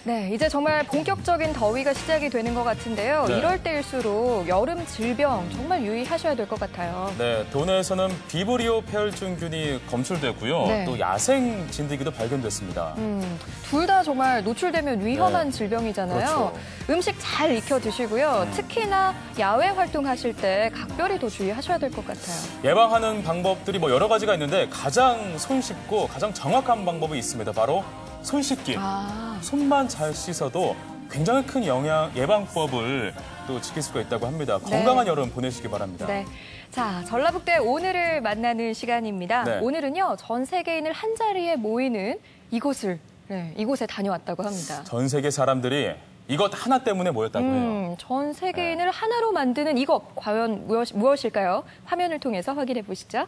네, 이제 정말 본격적인 더위가 시작이 되는 것 같은데요. 네. 이럴 때일수록 여름 질병 정말 유의하셔야 될 것 같아요. 네, 도내에서는 비브리오 폐혈증균이 검출됐고요. 네. 또 야생 진드기도 발견됐습니다. 둘 다 정말 노출되면 위험한 네. 질병이잖아요. 그렇죠. 음식 잘 익혀 드시고요. 특히나 야외 활동하실 때 각별히 더 주의하셔야 될 것 같아요. 예방하는 방법들이 여러 가지가 있는데 가장 손쉽고 가장 정확한 방법이 있습니다. 바로 손 씻기. 손만 잘 씻어도 굉장히 큰 예방법을 또 지킬 수가 있다고 합니다. 네. 건강한 여름 보내시기 바랍니다. 네. 자, 전라북도의 오늘을 만나는 시간입니다. 네. 오늘은요, 전 세계인을 한자리에 모이는 이곳에 다녀왔다고 합니다. 전 세계 사람들이 이것 하나 때문에 모였다고 해요. 전 세계인을 하나로 만드는 이것, 과연 무엇일까요? 화면을 통해서 확인해 보시죠.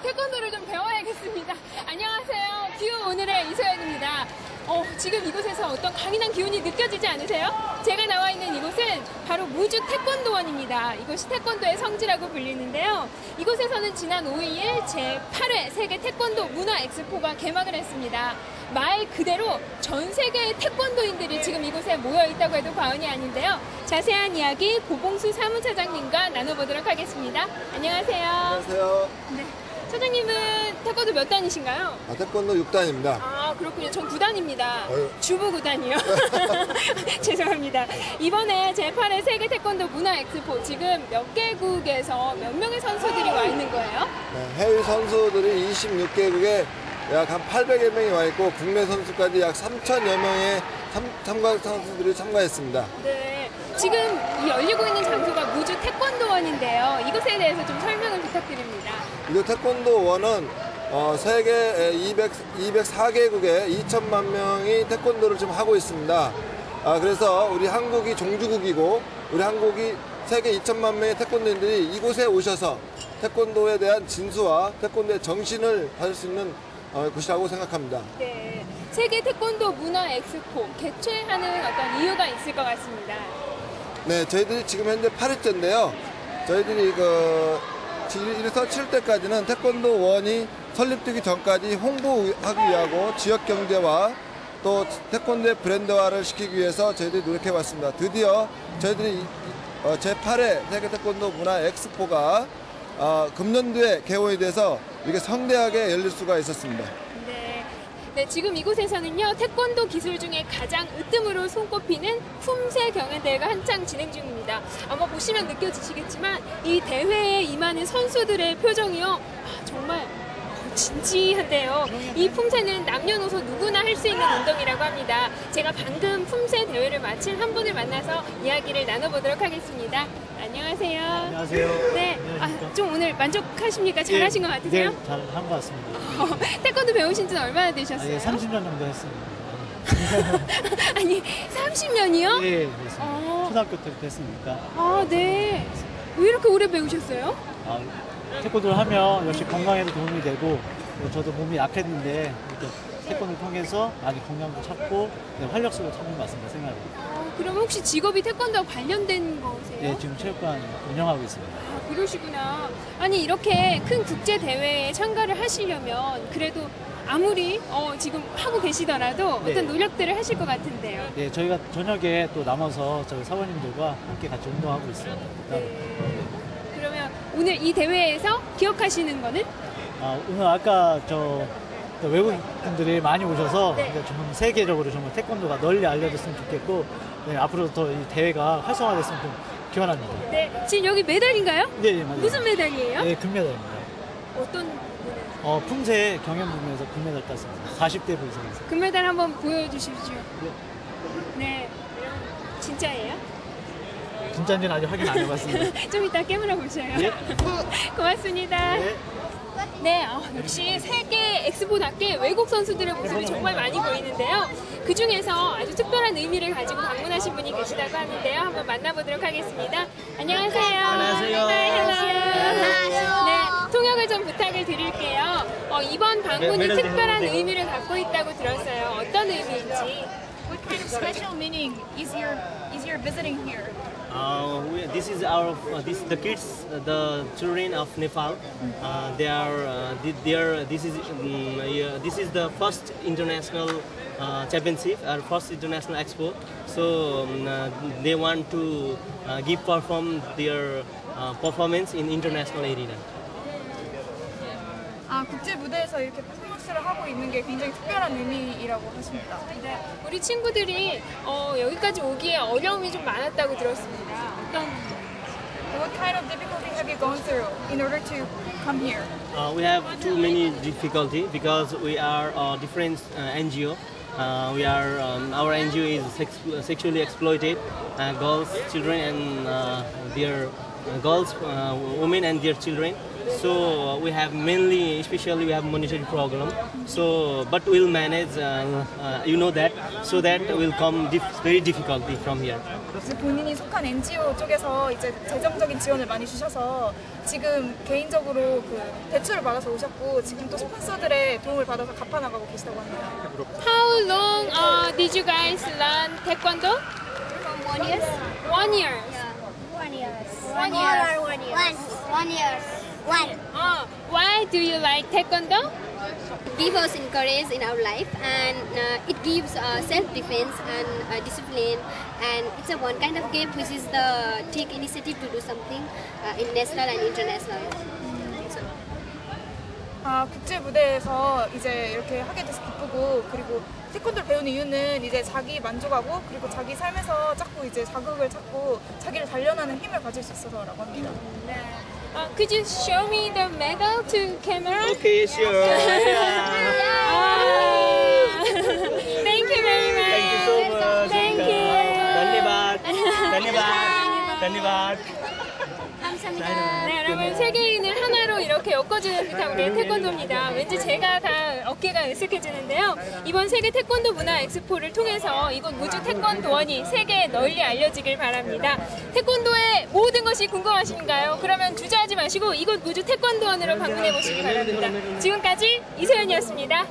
태권도를 좀 배워야겠습니다. 안녕하세요. 뷰 오늘의 이소연입니다. 지금 이곳에서 어떤 강인한 기운이 느껴지지 않으세요? 제가 나와 있는 이곳은 바로 무주 태권도원입니다. 이곳이 태권도의 성지라고 불리는데요. 이곳에서는 지난 5일 제8회 세계 태권도 문화 엑스포가 개막을 했습니다. 말 그대로 전 세계의 태권도인들이 지금 이곳에 모여 있다고 해도 과언이 아닌데요. 자세한 이야기 고봉수 사무차장님과 나눠보도록 하겠습니다. 안녕하세요. 안녕하세요. 네. 차장님은 태권도 몇 단이신가요? 태권도 6단입니다. 아, 그렇군요. 전 9단입니다. 아유. 주부 9단이요. 죄송합니다. 이번에 제8회 세계 태권도 문화 엑스포 지금 몇 개국에서 몇 명의 선수들이 와 있는 거예요? 네, 해외 선수들이 26개국에 약 한 800여 명이 와 있고 국내 선수까지 약 3,000여 명의 참가 선수들이 참가했습니다. 네. 지금 이 열리고 있는 장소가 무주 태권도원인데요. 이것에 대해서 좀 설명을 부탁드립니다. 이 태권도원은 세계 204개국에 2천만 명이 태권도를 지금 하고 있습니다. 그래서 우리 한국이 종주국이고 우리 한국이 세계 2천만 명의 태권도인들이 이곳에 오셔서 태권도에 대한 진수와 태권도의 정신을 받을 수 있는 곳이라고 생각합니다. 네. 세계 태권도 문화 엑스포 개최하는 어떤 이유가 있을 것 같습니다. 네, 저희들이 지금 현재 8회째인데요. 저희들이 1에서 7대까지는 태권도원이 설립되기 전까지 홍보하기 위하고 지역 경제와 또 태권도의 브랜드화를 시키기 위해서 저희들이 노력해왔습니다. 드디어 저희들이 제8회 세계 태권도 문화 엑스포가 금년도에 개원이 돼서 이렇게 성대하게 열릴 수가 있었습니다. 네, 지금 이곳에서는요, 태권도 기술 중에 가장 으뜸으로 손꼽히는 품새 경연대회가 한창 진행 중입니다. 아마 보시면 느껴지시겠지만 이 대회에 임하는 선수들의 표정이요, 정말 진지한데요. 이 품새는 남녀노소 누구나 할 수 있는 운동이라고 합니다. 제가 방금 품새 대회를 마친 한 분을 만나서 이야기를 나눠보도록 하겠습니다. 안녕하세요. 안녕하세요. 네, 좀 오늘 만족하십니까? 잘하신 것 같으세요? 네, 잘한 것 같습니다. 태권도 배우신 지는 얼마나 되셨어요? 30년 정도 했습니다. 아니, 30년이요? 네, 됐습니다. 초등학교 때부터 했으니까. 네. 왜 이렇게 오래 배우셨어요? 태권도를 하면 역시 건강에도 도움이 되고, 저도 몸이 약했는데 이렇게 태권도를 통해서 아주 건강도 찾고 활력소를 찾는 것 같습니다. 생각합니다. 그럼 혹시 직업이 태권도와 관련된 거세요? 네, 지금 체육관 운영하고 있습니다. 그러시구나. 아니, 이렇게 큰 국제 대회에 참가를 하시려면 그래도 아무리 지금 하고 계시더라도 네. 어떤 노력들을 하실 것 같은데요. 네, 저희가 저녁에 또 남아서 저희 사원님들과 함께 같이 운동하고 있습니다. 그러면 오늘 이 대회에서 기억하시는 거는? 오늘 아까 외국 분들이 많이 오셔서 네. 좀 세계적으로 정말 태권도가 널리 알려졌으면 좋겠고, 네, 앞으로 더 이 대회가 활성화됐으면 좀 기원합니다. 네, 지금 여기 메달인가요? 네, 맞아요. 무슨 메달이에요? 네, 금메달입니다. 어떤 메달? 품새 경연 부분에서 금메달 땄습니다. 40대 부에서. 금메달 한번 보여주십시오. 네, 진짜예요? 진짜인지는 아직 확인 안 해봤습니다. 좀 이따 깨물어 보셔요. 예. 고맙습니다. 네. 네, 역시 세계 엑스포답게 외국 선수들의 모습이 정말 많이 보이는데요. 그중에서 아주 특별한 의미를 가지고 방문하신 분이 계시다고 하는데요. 한번 만나보도록 하겠습니다. 안녕하세요. 안녕하세요. 네, 통역을 좀 부탁을 드릴게요. 이번 방문이 특별한 의미를 갖고 있다고 들었어요. 어떤 의미인지. What kind of special meaning is your visiting here? This is the kids, the children of Nepal. This is the first international championship, our first international expo. So they want to perform their performance in international arena. 국제 무대에서 이렇게 퍼포먼스를 하고 있는 게 굉장히 특별한 의미라고 하십니다. 네, 우리 친구들이 여기까지 오기에 어려움이 좀 많았다고 들었습니다. What kind of difficulty have you gone through in order to come here? We have too many difficulty because we are a different NGO. Our NGO is sexually exploited girls, children, and their girls, women, and their children. So we have especially we have monetary problem. So, but we'll manage. You know that. So that will come very difficulty from here. 본인이 속한 NGO 쪽에서 이제 재정적인 지원을 많이 주셔서 지금 개인적으로 그 대출을 받아서 오셨고 지금 또 스폰서들의 도움을 받아서 갚아나가고 계시다고 합니다. How long did you guys learn Taekwondo? 1 year. 1 year. Yeah. 1 year. 1 year. 1 year. 1 year. Why do you like Taekwondo? Give us encourage in our life, and it gives self-defense and discipline, and it's a one kind of game which is the take initiative to do something in national and international. 국제 무대에서 이제 이렇게 하게 돼서 기쁘고 그리고 태권도를 배우는 이유는 이제 자기 만족하고 그리고 자기 삶에서 자꾸 이제 자극을 찾고 자기를 단련하는 힘을 가질 수 있어서라고 합니다. Could you show me the medal to camera? Okay, sure. Thank you very much. Thank you so much. Thank you. Dhanyabad. 네, 여러분 세계인을 하나로 이렇게 엮어주는 듯한 우리의 태권도입니다. 왠지 제가 다 어깨가 으쓱해지는데요. 이번 세계 태권도 문화 엑스포를 통해서 이곳 무주 태권도원이 세계에 널리 알려지길 바랍니다. 태권도의 모든 것이 궁금하신가요? 그러면 주저하지 마시고 이곳 무주 태권도원으로 방문해 보시기 바랍니다. 지금까지 이소연이었습니다.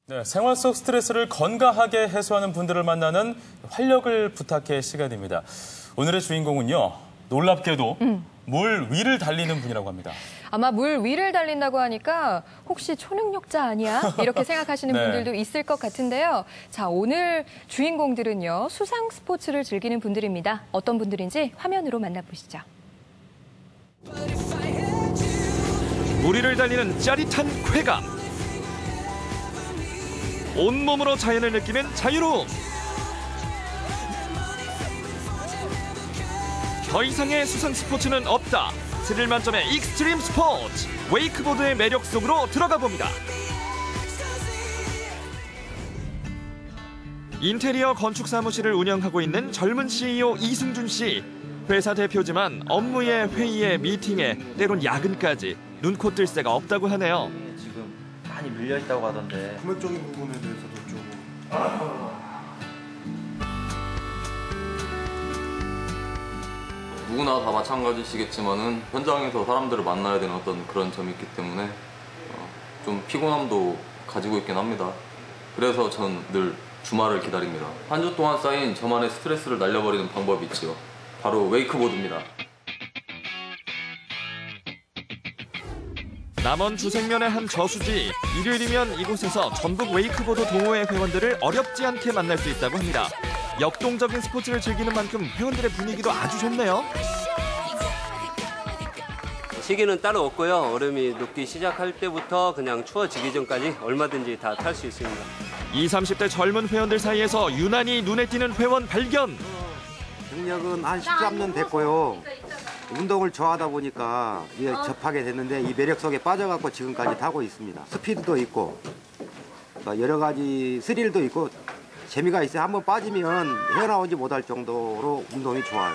네, 생활 속 스트레스를 건강하게 해소하는 분들을 만나는 활력을 부탁해 시간입니다. 오늘의 주인공은요, 놀랍게도 물 위를 달리는 분이라고 합니다. 아마 물 위를 달린다고 하니까 혹시 초능력자 아니야? 이렇게 생각하시는 네. 분들도 있을 것 같은데요. 자, 오늘 주인공들은요, 수상 스포츠를 즐기는 분들입니다. 어떤 분들인지 화면으로 만나보시죠. 물 위를 달리는 짜릿한 쾌감. 온몸으로 자연을 느끼는 자유로움. 더 이상의 수상 스포츠는 없다. 스릴 만점의 익스트림 스포츠. 웨이크보드의 매력 속으로 들어가 봅니다. 인테리어 건축 사무실을 운영하고 있는 젊은 CEO 이승준 씨. 회사 대표지만 업무에 회의에 미팅에 때론 야근까지 눈코 뜰 새가 없다고 하네요. 많이 밀려 있다고 하던데. 금액적인 부분에 대해서도 좀. 누구나 다 마찬가지시겠지만은 현장에서 사람들을 만나야 되는 어떤 그런 점이 있기 때문에 좀 피곤함도 가지고 있긴 합니다. 그래서 전 늘 주말을 기다립니다. 한 주 동안 쌓인 저만의 스트레스를 날려버리는 방법이 있지요. 바로 웨이크보드입니다. 남원 주생면의 한 저수지. 일요일이면 이곳에서 전북 웨이크보드 동호회 회원들을 어렵지 않게 만날 수 있다고 합니다. 역동적인 스포츠를 즐기는 만큼 회원들의 분위기도 아주 좋네요. 시기는 따로 없고요. 얼음이 녹기 시작할 때부터 그냥 추워지기 전까지 얼마든지 다 탈 수 있습니다. 20, 30대 젊은 회원들 사이에서 유난히 눈에 띄는 회원 발견. 경력은 한 13년 됐고요. 운동을 좋아하다 보니까 접하게 됐는데 이 매력 속에 빠져갖고 지금까지 타고 있습니다. 스피드도 있고 여러 가지 스릴도 있고 재미가 있어요. 한번 빠지면 헤어나오지 못할 정도로 운동이 좋아요.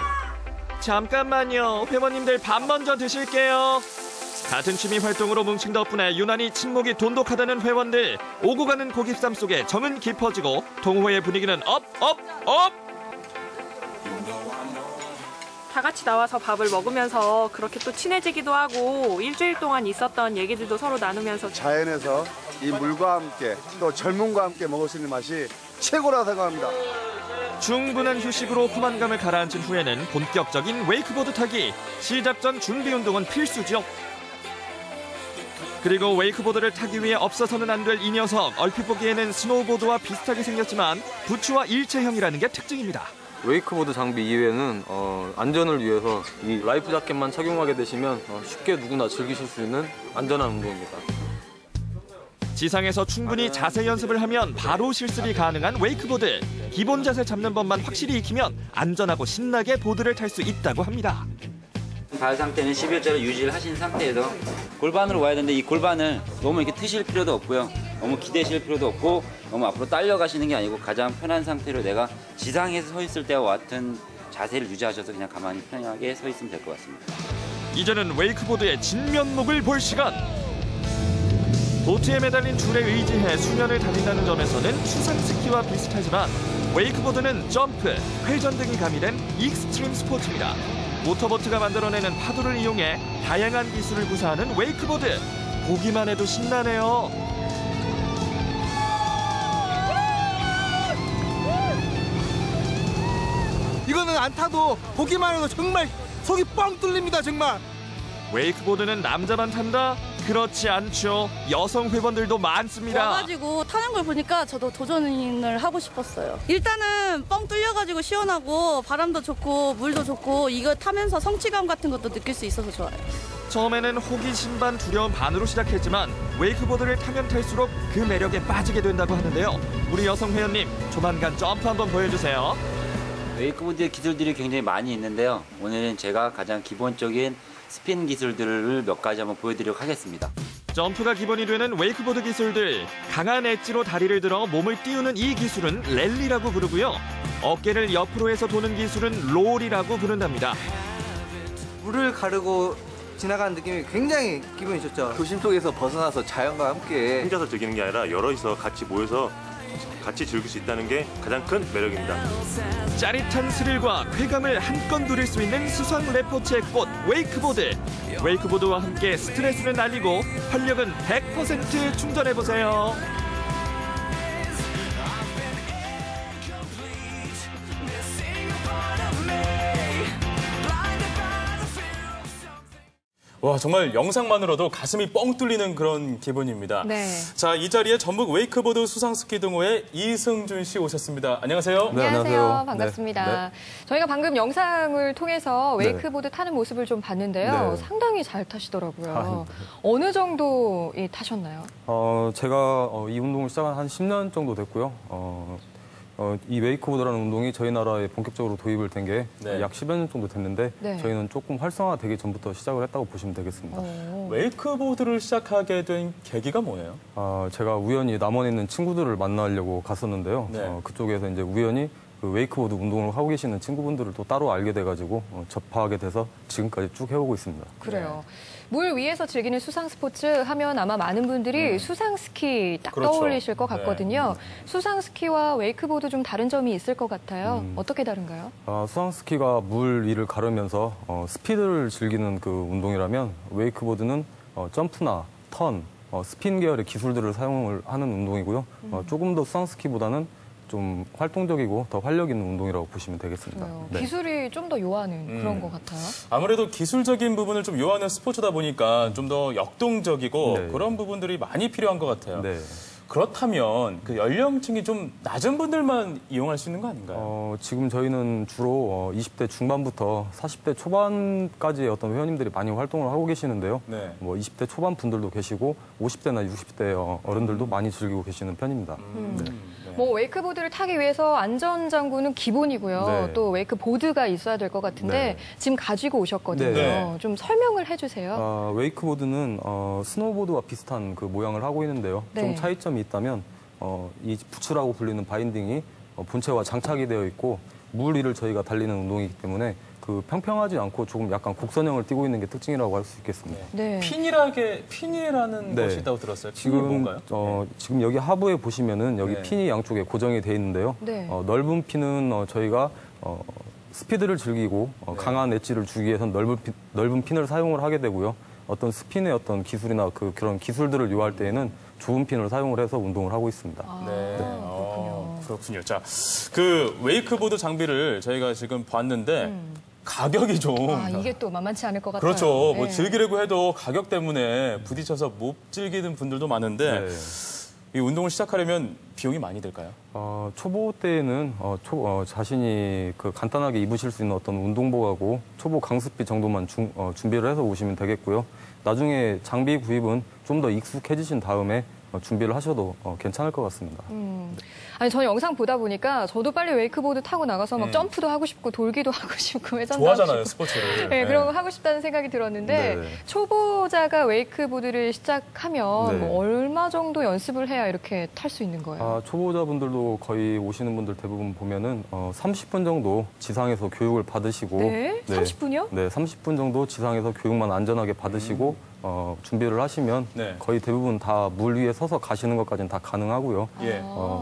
잠깐만요. 회원님들 밥 먼저 드실게요. 같은 취미 활동으로 뭉친 덕분에 유난히 친목이 돈독하다는 회원들. 오고 가는 고깃쌈 속에 정은 깊어지고 동호회의 분위기는 업! 다 같이 나와서 밥을 먹으면서 그렇게 또 친해지기도 하고 일주일 동안 있었던 얘기들도 서로 나누면서 자연에서 이 물과 함께 또 젊음과 함께 먹을 수 있는 맛이 최고라고 생각합니다. 충분한 휴식으로 포만감을 가라앉힌 후에는 본격적인 웨이크보드 타기. 시작 전 준비 운동은 필수죠. 그리고 웨이크보드를 타기 위해 없어서는 안 될 이 녀석. 얼핏 보기에는 스노우보드와 비슷하게 생겼지만 부츠와 일체형이라는 게 특징입니다. 웨이크보드 장비 이외에는 안전을 위해서 이 라이프 자켓만 착용하게 되시면 쉽게 누구나 즐기실 수 있는 안전한 운동입니다. 지상에서 충분히 자세 연습을 하면 바로 실습이 가능한 웨이크보드. 기본 자세 잡는 법만 확실히 익히면 안전하고 신나게 보드를 탈 수 있다고 합니다. 발 상태는 11자로 유지를 하신 상태에서 골반으로 와야 되는데 이 골반을 너무 이렇게 트실 필요도 없고요. 너무 기대실 필요도 없고 너무 앞으로 딸려 가시는 게 아니고 가장 편한 상태로 내가 지상에서 서 있을 때와 같은 자세를 유지하셔서 그냥 가만히 편하게 서 있으면 될 것 같습니다. 이제는 웨이크보드의 진면목을 볼 시간. 보트에 매달린 줄에 의지해 수면을 달린다는 점에서는 수상 스키와 비슷하지만 웨이크보드는 점프, 회전 등이 가미된 익스트림 스포츠입니다. 모터보트가 만들어내는 파도를 이용해 다양한 기술을 구사하는 웨이크보드. 보기만 해도 신나네요. 이거는 안 타도 보기만 해도 정말 속이 뻥 뚫립니다, 정말. 웨이크보드는 남자만 탄다? 그렇지 않죠. 여성 회원들도 많습니다. 와가지고 타는 걸 보니까 저도 도전을 하고 싶었어요. 일단은 뻥 뚫려가지고 시원하고 바람도 좋고 물도 좋고 이거 타면서 성취감 같은 것도 느낄 수 있어서 좋아요. 처음에는 호기심 반 두려움 반으로 시작했지만 웨이크보드를 타면 탈수록 그 매력에 빠지게 된다고 하는데요. 우리 여성 회원님 조만간 점프 한번 보여주세요. 웨이크보드의 기술들이 굉장히 많이 있는데요. 오늘은 제가 가장 기본적인 스핀 기술들을 몇 가지 한번 보여드리도록 하겠습니다. 점프가 기본이 되는 웨이크보드 기술들. 강한 엣지로 다리를 들어 몸을 띄우는 이 기술은 랠리라고 부르고요. 어깨를 옆으로 해서 도는 기술은 롤이라고 부른답니다. 물을 가르고 지나가는 느낌이 굉장히 기분이 좋죠. 도심 속에서 벗어나서 자연과 함께 혼자서 즐기는 게 아니라 여럿이서 같이 모여서 같이 즐길 수 있다는 게 가장 큰 매력입니다. 짜릿한 스릴과 쾌감을 한껏 누릴 수 있는 수상 레포츠의 꽃 웨이크보드. 웨이크보드와 함께 스트레스를 날리고 활력은 100% 충전해보세요. 와, 정말 영상만으로도 가슴이 뻥 뚫리는 그런 기분입니다. 네. 자, 이 자리에 전북 웨이크보드 수상스키 동호회 이승준 씨 오셨습니다. 안녕하세요. 네, 안녕하세요. 반갑습니다. 네. 저희가 방금 영상을 통해서 웨이크보드 타는 모습을 좀 봤는데요. 네. 상당히 잘 타시더라고요. 어느 정도 타셨나요? 제가 이 운동을 시작한 한 10년 정도 됐고요. 이 웨이크보드라는 운동이 저희 나라에 본격적으로 도입을 된 게 약 10여 년 정도 됐는데 저희는 조금 활성화되기 전부터 시작을 했다고 보시면 되겠습니다. 웨이크보드를 시작하게 된 계기가 뭐예요? 제가 우연히 남원에 있는 친구들을 만나려고 갔었는데요. 그쪽에서 이제 우연히 그 웨이크보드 운동을 하고 계시는 친구분들을 또 따로 알게 돼가지고 접하게 돼서 지금까지 쭉 해오고 있습니다. 그래요. 물 위에서 즐기는 수상 스포츠 하면 아마 많은 분들이 수상 스키 딱 떠올리실 것 같거든요. 수상 스키와 웨이크보드 좀 다른 점이 있을 것 같아요. 어떻게 다른가요? 수상 스키가 물 위를 가르면서 스피드를 즐기는 그 운동이라면 웨이크보드는 점프나 턴, 스핀 계열의 기술들을 사용을 하는 운동이고요. 조금 더 수상 스키보다는 좀 활동적이고 더 활력 있는 운동이라고 보시면 되겠습니다. 네. 기술이 좀 더 요하는 그런 것 같아요. 아무래도 기술적인 부분을 좀 요하는 스포츠다 보니까 좀 더 역동적이고 그런 부분들이 많이 필요한 것 같아요. 그렇다면 그 연령층이 좀 낮은 분들만 이용할 수 있는 거 아닌가요? 지금 저희는 주로 20대 중반부터 40대 초반까지의 어떤 회원님들이 많이 활동을 하고 계시는데요. 뭐 20대 초반 분들도 계시고 50대나 60대 어른들도 많이 즐기고 계시는 편입니다. 뭐 웨이크보드를 타기 위해서 안전장구는 기본이고요. 또 웨이크보드가 있어야 될 것 같은데 지금 가지고 오셨거든요. 좀 설명을 해주세요. 웨이크보드는 스노우보드와 비슷한 그 모양을 하고 있는데요. 좀 차이점이 있다면 이 부츠라고 불리는 바인딩이 본체와 장착이 되어 있고 물 위를 저희가 달리는 운동이기 때문에 그 평평하지 않고 조금 약간 곡선형을 띠고 있는 게 특징이라고 할 수 있겠습니다. 핀이라는 것이 있다고 들었어요. 핀이 뭔가요? 지금 여기 하부에 보시면은 여기 핀이 양쪽에 고정이 돼 있는데요. 넓은 핀은 저희가 스피드를 즐기고 강한 엣지를 주기 위해서는 넓은 핀을 사용을 하게 되고요. 어떤 스핀의 어떤 기술이나 그런 기술들을 요할 때에는 좁은 핀을 사용을 해서 운동을 하고 있습니다. 그렇군요. 자, 그 웨이크보드 장비를 저희가 지금 봤는데 가격이 좀 이게 또 만만치 않을 것 같아요. 그렇죠. 뭐 즐기려고 해도 가격 때문에 부딪혀서 못 즐기는 분들도 많은데 이 운동을 시작하려면 비용이 많이 들까요? 초보 때에는 자신이 간단하게 입으실 수 있는 어떤 운동복하고 초보 강습비 정도만 준비를 해서 오시면 되겠고요. 나중에 장비 구입은 좀 더 익숙해지신 다음에 준비를 하셔도 괜찮을 것 같습니다. 아니, 저는 영상 보다 보니까 저도 빨리 웨이크보드 타고 나가서 막 점프도 하고 싶고 돌기도 하고 싶고 회전도 좋아하잖아요, 하고 싶고. 스포츠를. 네, 그런 거 하고 싶다는 생각이 들었는데 초보자가 웨이크보드를 시작하면 뭐 얼마 정도 연습을 해야 이렇게 탈 수 있는 거예요? 초보자분들도 거의 오시는 분들 대부분 보면은 30분 정도 지상에서 교육을 받으시고 30분이요? 네, 30분 정도 지상에서 교육만 안전하게 받으시고 준비를 하시면 거의 대부분 다 물 위에 서서 가시는 것까지는 다 가능하고요.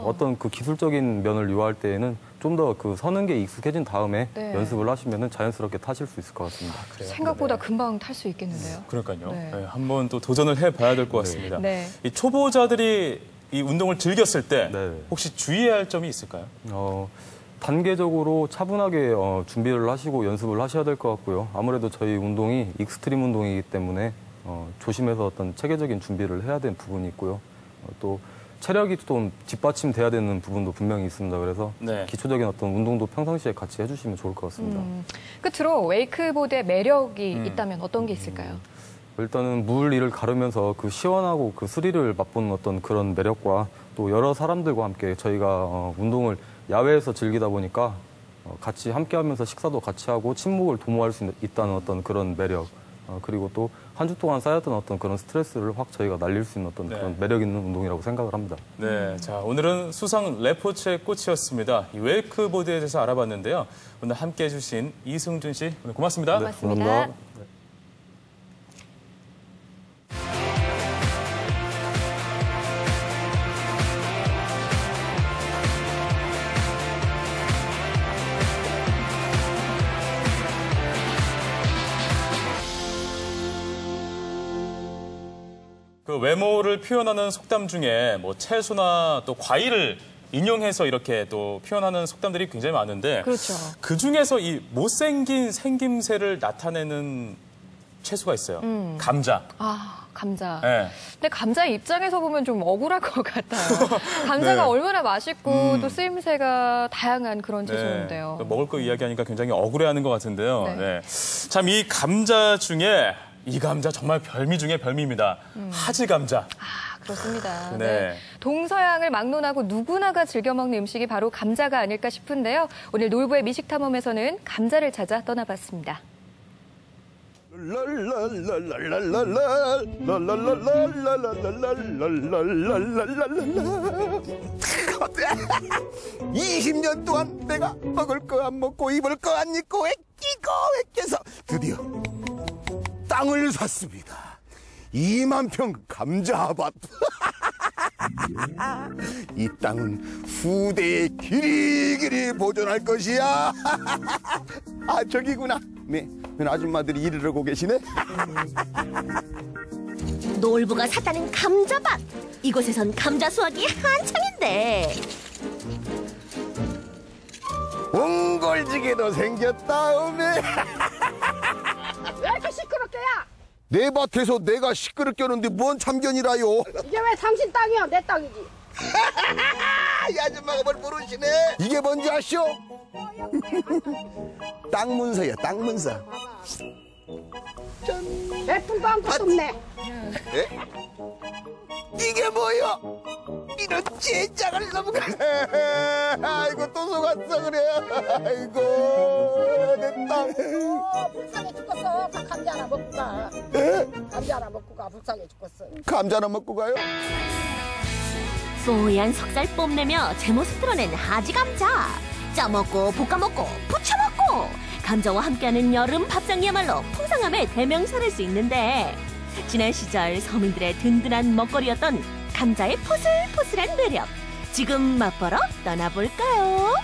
어떤 그 기술적인 면을 요할 때에는 좀 더 서는 게 익숙해진 다음에 연습을 하시면 자연스럽게 타실 수 있을 것 같습니다. 생각보다 금방 탈 수 있겠는데요? 그러니까요. 네, 한번 또 도전을 해봐야 될 것 같습니다. 이 초보자들이 이 운동을 즐겼을 때 혹시 주의해야 할 점이 있을까요? 단계적으로 차분하게 준비를 하시고 연습을 하셔야 될 것 같고요. 아무래도 저희 운동이 익스트림 운동이기 때문에 조심해서 어떤 체계적인 준비를 해야 되는 부분이 있고요. 또 체력이 좀 뒷받침돼야 되는 부분도 분명히 있습니다. 그래서 기초적인 어떤 운동도 평상시에 같이 해주시면 좋을 것 같습니다. 끝으로 웨이크보드의 매력이 있다면 어떤 게 있을까요? 일단은 물 위를 가르면서 시원하고 스릴을 맛보는 어떤 그런 매력과 또 여러 사람들과 함께 저희가 운동을 야외에서 즐기다 보니까 같이 함께 하면서 식사도 같이 하고 친목을 도모할 수 있다는 어떤 그런 매력, 그리고 또 한 주 동안 쌓였던 어떤 그런 스트레스를 확 저희가 날릴 수 있는 어떤 그런 매력 있는 운동이라고 생각을 합니다. 네, 자, 오늘은 수상 레포츠의 꽃이었습니다. 이 웨이크보드에 대해서 알아봤는데요. 오늘 함께해 주신 이승준 씨, 오늘 고맙습니다. 고맙습니다. 감사합니다. 그 외모를 표현하는 속담 중에 뭐 채소나 또 과일을 인용해서 이렇게 또 표현하는 속담들이 굉장히 많은데 그 중에서 이 못생긴 생김새를 나타내는 채소가 있어요. 감자. 감자. 네. 근데 감자 입장에서 보면 좀 억울할 것 같아요. 감자가 얼마나 맛있고 또 쓰임새가 다양한 그런 채소인데요. 먹을 거 이야기하니까 굉장히 억울해하는 것 같은데요. 참 이 감자 중에 이 감자 정말 별미 중에 별미입니다. 하지 감자. 그렇습니다. 동서양을 막론하고 누구나가 즐겨 먹는 음식이 바로 감자가 아닐까 싶은데요. 오늘 놀부의 미식탐험에서는 감자를 찾아 떠나봤습니다. 어때? 20년 동안 내가 먹을 거 안 먹고 입을 거 안 입고 애끼서 드디어 땅을 샀습니다. 2만 평 감자밭. 이 땅은 후대에 길이길이 보존할 것이야. 아, 저기구나. 네, 아줌마들이 일을 하고 계시네. 놀부가 샀다는 감자밭. 이곳에선 감자 수확이 한창인데. 옹골지게도 생겼다, 어메. 왜 이렇게 시끄럽게 야? 내 밭에서 내가 시끄럽게 하는데 뭔 참견이라요. 이게 왜 당신 땅이야? 내 땅이지. 이 아줌마가 뭘 모르시네. 이게 뭔지 아시오? 땅 문서야, 땅 문서. 백분도 아무것도 없네. 에? 이게 뭐야? 이런 젠장을 넘어가. 아이고, 또 속았어, 그래. 아이고, 내 땅. 불쌍해 죽겠어. 다 감자 하나 먹고 가. 에? 감자 하나 먹고 가. 불쌍해 죽겠어. 감자 하나 먹고 가요? 뽀얀 석살 뽐내며 제 모습 드러낸 하지 감자. 짜먹고 볶아먹고 부쳐먹고 감자와 함께하는 여름 밥상이야말로 풍성함의 대명사를 수 있는데 지난 시절 서민들의 든든한 먹거리였던 감자의 포슬포슬한 매력 지금 맛보러 떠나볼까요?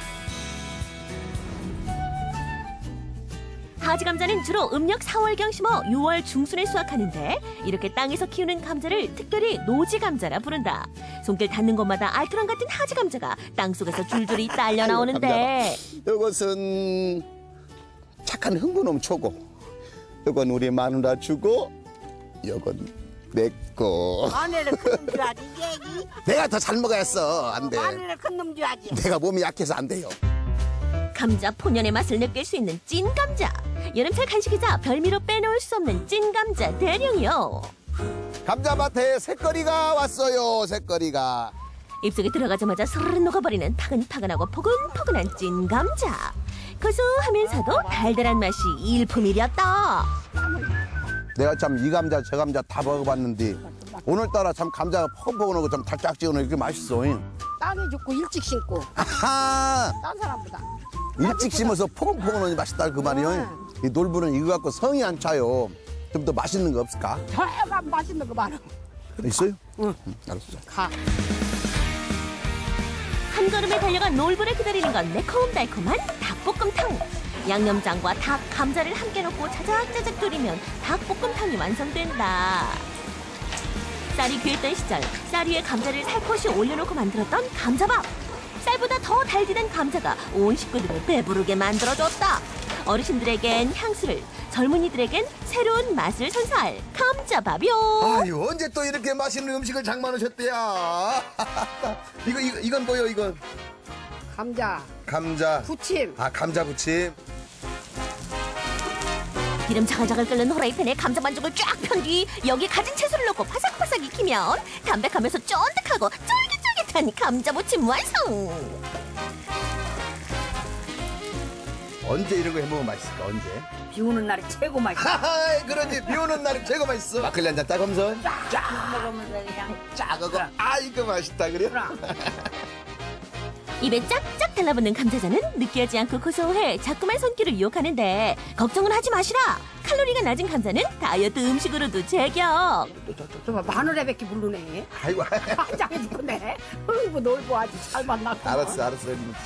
하지 감자는 주로 음력 4월경 심어 6월 중순에 수확하는데 이렇게 땅에서 키우는 감자를 특별히 노지 감자라 부른다. 손길 닿는 곳마다 알토란 같은 하지 감자가 땅속에서 줄줄이 딸려 나오는데 이것은 착한 흥분놈 초고, 이건 우리 마누라 주고, 이건 내 거. 마늘을 큰 놈 줘야지 얘기. 내가 더 잘 먹어야겠어. 안 돼. 마늘을 큰 놈 줘야지. 내가 몸이 약해서 안 돼요. 감자 본연의 맛을 느낄 수 있는 찐 감자. 여름철 간식이자 별미로 빼놓을 수 없는 찐 감자 대령이요. 감자밭에 새거리가 왔어요. 새거리가. 입속에 들어가자마자 스르르 녹아버리는 파근파근하고 포근포근한 찐 감자. 고소하면서도 달달한 맛이 일품이렸다. 내가 참 이 감자 저 감자 다 먹어봤는데 오늘따라 참 감자가 포근포근하고 좀 달짝지근하고 이렇게 맛있어. 땅이 좋고 일찍 심고. 아하. 딴 사람보다. 일찍 심어서 포근포근하니 맛있다 그 말이요. 이 놀부는 이거 갖고 성이 안 차요. 좀 더 맛있는 거 없을까? 저가 맛있는 거 많아. 있어요? 응. 알았어. 가. 한 걸음에 달려간 놀부를 기다리는 건 매콤달콤한 닭볶음탕. 양념장과 닭, 감자를 함께 넣고 자작자작 졸이면 닭볶음탕이 완성된다. 쌀이 귀했던 시절 쌀 위에 감자를 살포시 올려놓고 만들었던 감자밥. 쌀보다 더 달디단 감자가 온 식구들을 배부르게 만들어줬다. 어르신들에겐 향수를, 젊은이들에겐 새로운 맛을 선사할 감자밥이요. 아유, 언제 또 이렇게 맛있는 음식을 장만하셨대야. 이건 뭐요, 이건? 감자. 부침. 아, 감자 부침. 기름 자글자글 끓는 후라이팬에 감자 반죽을 쫙 편 뒤 여기 가진 채소를 넣고 바삭바삭 익히면 담백하면서 쫀득하고 쫄깃쫄깃한 감자 부침 완성. 언제 이런 거 해먹으면 맛있을까, 언제? 비 오는 날이 최고 맛있어. 하하, 그러지. 비 오는 날이 최고 맛있어. 막걸리 한잔 따가면서 쫙 먹으면서 그냥 짜고. 아, 이거 맛있다, 그래? 입에 쫙쫙 달라붙는 감자전은 느끼하지 않고 고소해 자꾸만 손길을 유혹하는데 걱정은 하지 마시라. 칼로리가 낮은 감자는 다이어트 음식으로도 제격. 좀 마늘에 뱉기 부르네. 아이고. 짱이 죽네. 뭐 놀고 아주 잘 만났고. 알았어.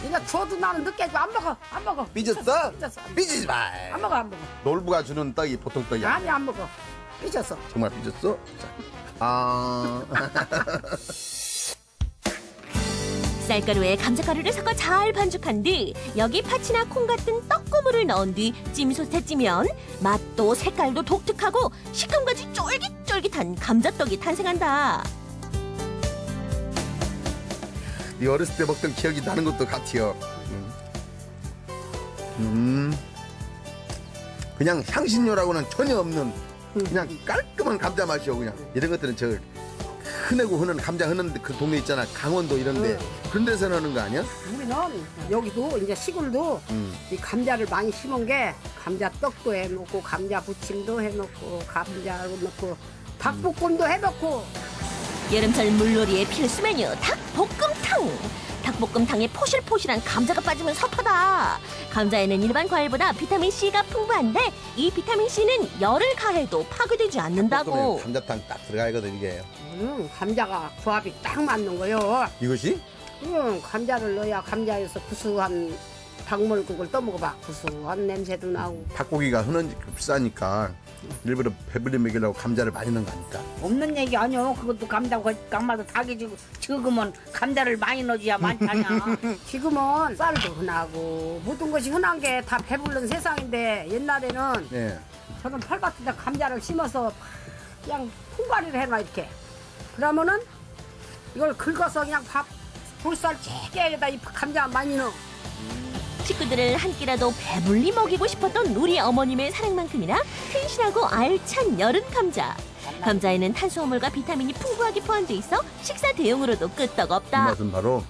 이거 줘도 나는 늦게 안 먹어. 삐졌어? 삐지지 마. 안 먹어. 놀부가 주는 떡이 보통 떡이 아니 안 먹어. 삐졌어. 정말 삐졌어? 자. 쌀가루에 감자가루를 섞어 잘 반죽한 뒤 여기 파치나 콩 같은 떡고물을 넣은 뒤 찜솥에 찌면 맛도 색깔도 독특하고 식감까지 쫄깃쫄깃한 감자떡이 탄생한다. 네 어렸을 때 먹던 기억이 나는 것도 같아요. 그냥 향신료라고는 전혀 없는 그냥 깔끔한 감자 맛이요. 그냥 이런 것들은 저 흔하고 흔한 감자 흔한 그 동네 있잖아. 강원도 이런데 그런 데서 하는 거 아니야? 우리는 여기도 이제 시골도 이 감자를 많이 심은 게 감자떡도 해놓고 감자 부침도 해놓고 감자로 넣고 닭볶음도 해놓고. 여름철 물놀이의 필수 메뉴 닭볶음탕. 닭볶음탕에 포실포실한 감자가 빠지면 섭하다. 감자에는 일반 과일보다 비타민C가 풍부한데 이 비타민C는 열을 가해도 파괴되지 않는다고. 감자탕 딱 들어가거든 이게. 감자가 조합이 딱 맞는 거요. 이것이? 감자를 넣어야 감자에서 구수한 닭물국을 떠먹어봐. 구수한 냄새도 나고. 닭고기가 흔한 비싸니까 일부러 배불리 먹이려고 감자를 많이 넣은 거 아닐까? 없는 얘기 아니요. 그것도 감자도 닭이 지금은 감자를 많이 넣어줘야 많잖아. 지금은 쌀도 흔하고 모든 것이 흔한 게 다 배부른 세상인데 옛날에는 저는 펄같은 데 감자를 심어서 그냥 풍가리를 해놔 이렇게. 그러면은 이걸 긁어서 그냥 볼살 찌개에다 이 감자 많이 넣어. 식구들을 한 끼라도 배불리 먹이고 싶었던 우리 어머님의 사랑만큼이나 튼실하고 알찬 여름 감자. 감자에는 탄수화물과 비타민이 풍부하게 포함돼 있어 식사 대용으로도 끄떡없다. 이 맛은 바로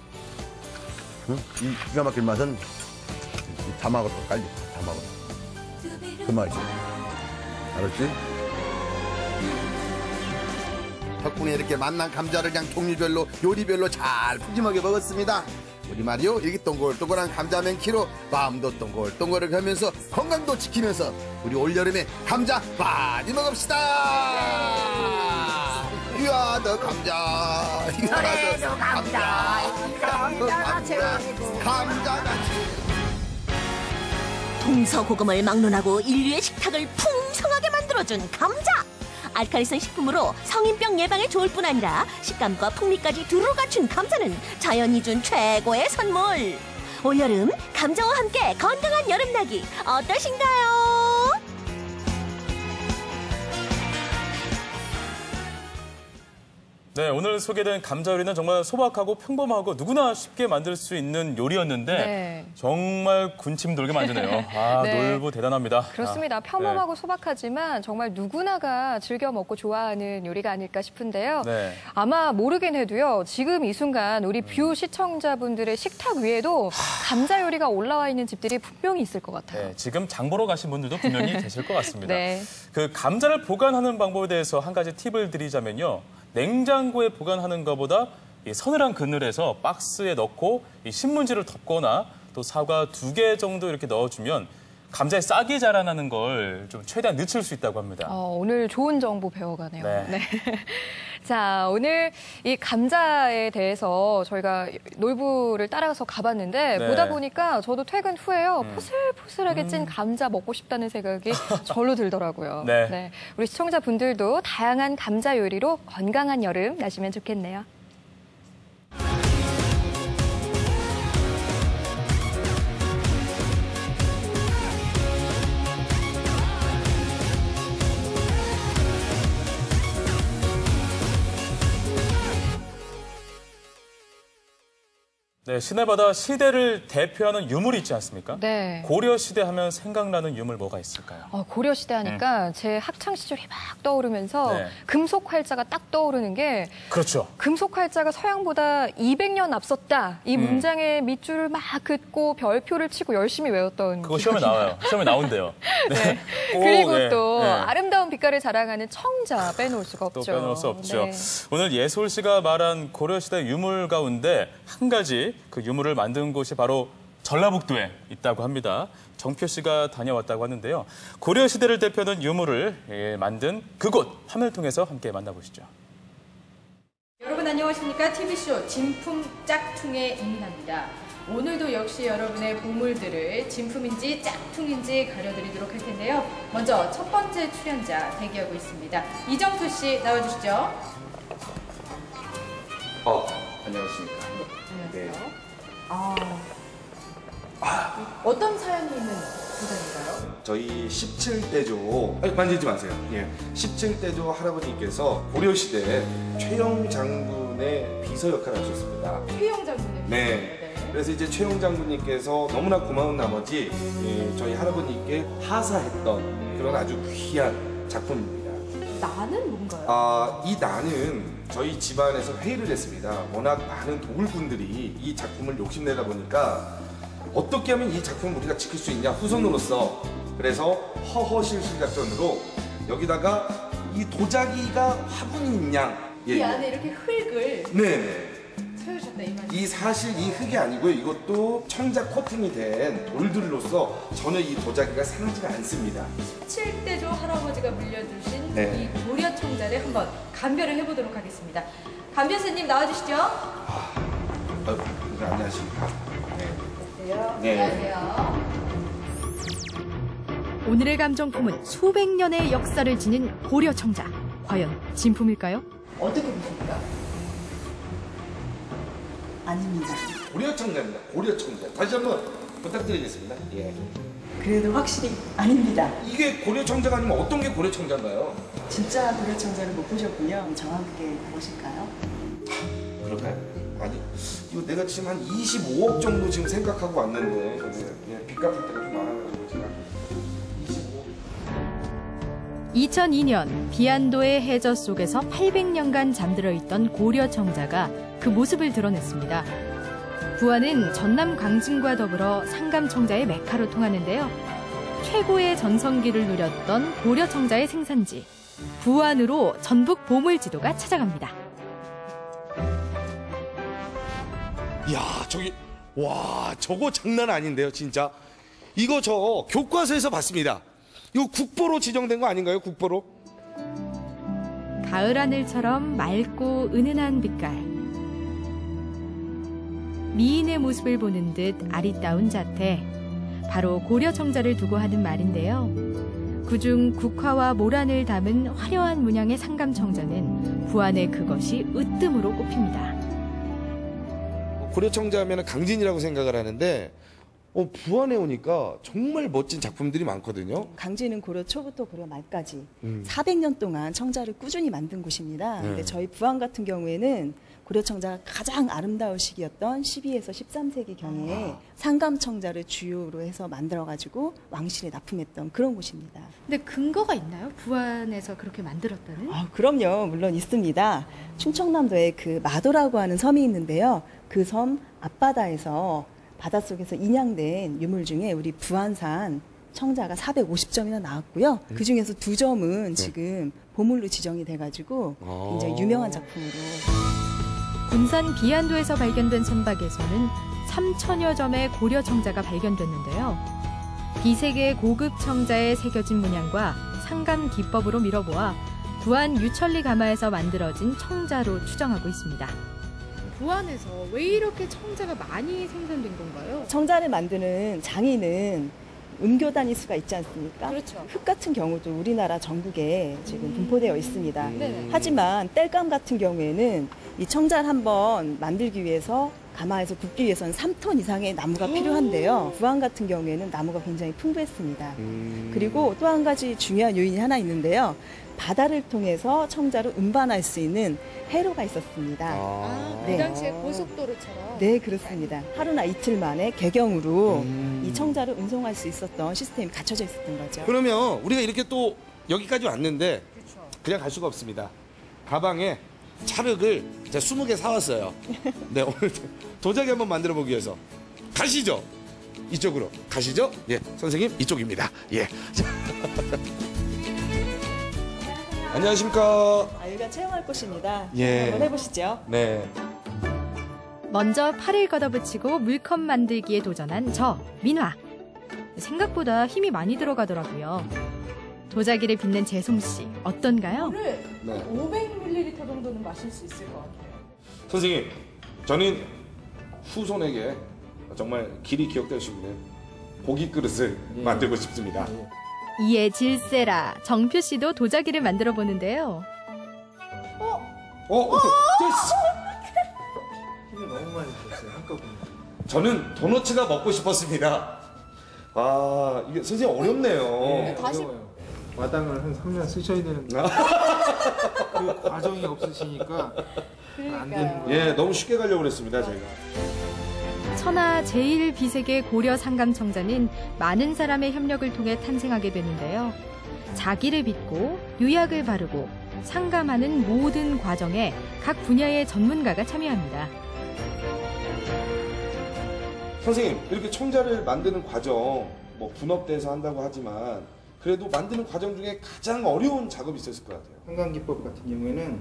이 기가 막힌 맛은 자막으로 깔리. 자막으로. 그 맛이지. 알았지? 덕분에 이렇게 만난 감자를 그냥 종류별로 요리별로 잘 푸짐하게 먹었습니다. 우리 말이요, 이렇게 동글동글한 감자 맨키로 마음도 동글동글하게 하면서 건강도 지키면서 우리 올여름에 감자 많이 먹읍시다. 유아더 감자, 유아더 감자, 감자가 최고고. 동서고금을 막론하고 인류의 식탁을 풍성하게 만들어준 감자. 알칼리성 식품으로 성인병 예방에 좋을 뿐 아니라 식감과 풍미까지 두루 갖춘 감자는 자연이 준 최고의 선물. 올여름 감자와 함께 건강한 여름나기 어떠신가요? 네, 오늘 소개된 감자 요리는 정말 소박하고 평범하고 누구나 쉽게 만들 수 있는 요리였는데 네. 정말 군침 돌게 만드네요. 아, 네. 놀부 대단합니다. 그렇습니다. 평범하고 소박하지만 정말 누구나가 즐겨 먹고 좋아하는 요리가 아닐까 싶은데요. 네. 아마 모르긴 해도요. 지금 이 순간 우리 뷰 시청자분들의 식탁 위에도 감자 요리가 올라와 있는 집들이 분명히 있을 것 같아요. 네, 지금 장 보러 가신 분들도 분명히 계실 것 같습니다. 네. 그 감자를 보관하는 방법에 대해서 한 가지 팁을 드리자면요. 냉장고에 보관하는 것보다 이 서늘한 그늘에서 박스에 넣고 이 신문지를 덮거나 또 사과 2개 정도 이렇게 넣어주면 감자에 싹이 자라나는 걸 좀 최대한 늦출 수 있다고 합니다. 오늘 좋은 정보 배워가네요. 네. 네. 자, 오늘 이 감자에 대해서 저희가 놀부를 따라서 가봤는데 네. 보다 보니까 저도 퇴근 후에요. 포슬포슬하게 찐 감자 먹고 싶다는 생각이 절로 들더라고요. 네. 우리 시청자분들도 다양한 감자 요리로 건강한 여름 나시면 좋겠네요. 네, 시내바다 시대를 대표하는 유물이 있지 않습니까? 네. 고려시대 하면 생각나는 유물 뭐가 있을까요? 고려시대 하니까 제 학창시절이 막 떠오르면서 네. 금속활자가 딱 떠오르는 게 그렇죠. 금속활자가 서양보다 200년 앞섰다. 이 문장의 밑줄을 막 긋고 별표를 치고 열심히 외웠던 그거 시험에 나와요. 시험에 나온대요. 네. 꼭, 그리고 또 네. 아름다운 빛깔을 자랑하는 청자 빼놓을 수가 없죠. 또 빼놓을 수 없죠. 네. 오늘 예솔 씨가 말한 고려시대 유물 가운데 한 가지 그 유물을 만든 곳이 바로 전라북도에 있다고 합니다. 정표 씨가 다녀왔다고 하는데요. 고려시대를 대표하는 유물을 만든 그곳 화면을 통해서 함께 만나보시죠. 여러분 안녕하십니까? TV쇼 진품 짝퉁의 이민아입니다. 오늘도 역시 여러분의 보물들을 진품인지 짝퉁인지 가려드리도록 할 텐데요. 먼저 첫 번째 출연자 대기하고 있습니다. 이정표 씨 나와주시죠. 안녕하십니까. 안녕하세요. 어떤 사연이 있는 도장인가요? 저희 17대조, 만지지 마세요. 17대조 할아버지께서 고려시대 최영 장군의 비서 역할을 하셨습니다. 최영 장군의 비서. 네. 그래서 이제 최영 장군님께서 너무나 고마운 나머지 저희 할아버님께 하사했던 그런 아주 귀한 작품입니다. 나는 뭔가요? 이 나는 저희 집안에서 회의를 했습니다. 워낙 많은 도굴꾼들이 이 작품을 욕심내다 보니까 어떻게 하면 이 작품을 우리가 지킬 수 있냐 후손으로서. 그래서 허허실실 작전으로 여기다가 이 도자기가 화분인 양 이 안에 이렇게 흙을 네네 채우셨다 이 말이죠. 이 사실 이 흙이 아니고요. 이것도 청자 코팅이 된 돌들로서 전혀 이 도자기가 상하지가 않습니다. 17대조 할아버지가 물려주신 네. 이 고려청자를 한번 감별을 해보도록 하겠습니다. 감별사님 나와주시죠. 안녕하십니까. 네. 안녕하세요. 오늘의 감정품은 수백 년의 역사를 지닌 고려청자. 과연 진품일까요? 어떻게 보십니까? 아닙니다. 고려청자입니다. 고려청자. 다시 한번 부탁드리겠습니다. 예. 그래도 확실히 아닙니다. 이게 고려청자가 아니면 어떤 게 고려청자인가요? 진짜 고려청자를 못 보셨군요. 정확하게 보실까요? 그럴까요? 아니, 이거 내가 지금 한 25억 정도 지금 생각하고 왔는데 빚 갚을 때가 좀 많아가지고 제가 2002년 비안도의 해저 속에서 800년간 잠들어 있던 고려청자가 그 모습을 드러냈습니다. 부안은 전남 광진과 더불어 상감청자의 메카로 통하는데요. 최고의 전성기를 누렸던 고려청자의 생산지 부안으로 전북 보물지도가 찾아갑니다. 이야, 와, 저거 장난 아닌데요, 진짜. 이거 저 교과서에서 봤습니다. 이거 국보로 지정된 거 아닌가요, 국보로? 가을 하늘처럼 맑고 은은한 빛깔. 미인의 모습을 보는 듯 아리따운 자태. 바로 고려 청자를 두고 하는 말인데요. 그중 국화와 모란을 담은 화려한 문양의 상감 청자는 부안의 그것이 으뜸으로 꼽힙니다. 고려 청자 하면 강진이라고 생각을 하는데 부안에 오니까 정말 멋진 작품들이 많거든요. 강진은 고려 초부터 고려 말까지 400년 동안 청자를 꾸준히 만든 곳입니다. 근데 저희 부안 같은 경우에는 고려 청자가 가장 아름다운 시기였던 12에서 13세기 경에 상감 청자를 주요로 해서 만들어가지고 왕실에 납품했던 그런 곳입니다. 근데 근거가 있나요? 부안에서 그렇게 만들었다는? 그럼요. 물론 있습니다. 충청남도에 그 마도라고 하는 섬이 있는데요. 그 섬 앞바다에서 바닷속에서 인양된 유물 중에 우리 부안산 청자가 450점이나 나왔고요. 그 중에서 2점은 지금 보물로 지정이 돼가지고 굉장히 유명한 작품으로. 군산 비안도에서 발견된 선박에서는 3,000여 점의 고려 청자가 발견됐는데요. 비세계의 고급 청자에 새겨진 문양과 상감 기법으로 미뤄보아 부안 유천리 가마에서 만들어진 청자로 추정하고 있습니다. 부안에서 왜 이렇게 청자가 많이 생산된 건가요? 청자를 만드는 장인은 음교단일 수가 있지 않습니까? 그렇죠. 흙 같은 경우도 우리나라 전국에 지금 분포되어 있습니다. 네네. 하지만 땔감 같은 경우에는 이 청자를 한번 만들기 위해서 가마에서 굽기 위해서는 3톤 이상의 나무가 필요한데요. 부안 같은 경우에는 나무가 굉장히 풍부했습니다. 그리고 또 한 가지 중요한 요인이 하나 있는데요. 바다를 통해서 청자를 운반할 수 있는 해로가 있었습니다. 그 당시에 고속도로처럼? 네, 그렇습니다. 하루나 이틀 만에 개경으로 이 청자를 운송할 수 있었던 시스템이 갖춰져 있었던 거죠. 그러면 우리가 이렇게 또 여기까지 왔는데 그냥 갈 수가 없습니다. 가방에 찰흙을 제가 20개 사왔어요. 네, 오늘 도자기 한번 만들어 보기 위해서. 가시죠. 이쪽으로 가시죠. 예, 선생님 이쪽입니다. 예. 안녕하십니까. 여기가 체험할 곳입니다. 예. 한번 해보시죠. 네. 먼저 팔을 걷어붙이고 물컵 만들기에 도전한 저, 민화. 생각보다 힘이 많이 들어가더라고요. 도자기를 빚는 재솜씨, 어떤가요? 물을 500ml 정도는 마실 수 있을 것 같아요. 선생님, 저는 후손에게 정말 길이 기억될 수 있는 고기 그릇을 만들고 싶습니다. 이에 질세라 정표 씨도 도자기를 만들어 보는데요. 힘을 너무 많이 줬어요 한꺼번에. 저는 도너츠가 먹고 싶었습니다. 아, 이게 선생님 어렵네요. 네, 어려워요. 마당을 한 3년 쓰셔야 되는데 그 과정이 없으시니까 안 되는 거예요. 예, 너무 쉽게 가려고 그랬습니다, 제가. 천하 제1비세계 고려 상감청자는 많은 사람의 협력을 통해 탄생하게 되는데요. 자기를 빚고 유약을 바르고 상감하는 모든 과정에 각 분야의 전문가가 참여합니다. 선생님, 이렇게 청자를 만드는 과정, 뭐 분업대에서 한다고 하지만 그래도 만드는 과정 중에 가장 어려운 작업이 있었을 것 같아요. 상감기법 같은 경우에는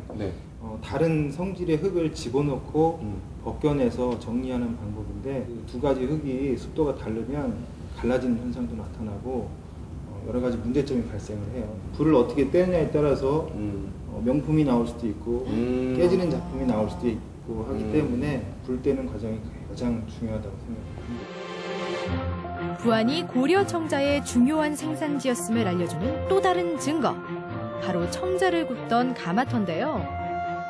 다른 성질의 흙을 집어넣고 벗겨내서 정리하는 방법인데 그 두 가지 흙이 습도가 다르면 갈라지는 현상도 나타나고 여러 가지 문제점이 발생을 해요. 불을 어떻게 떼느냐에 따라서 명품이 나올 수도 있고 깨지는 작품이 나올 수도 있고 하기 때문에 불 떼는 과정이 가장 중요하다고 생각합니다. 부안이 고려 청자의 중요한 생산지였음을 알려주는 또 다른 증거, 바로 청자를 굽던 가마터인데요.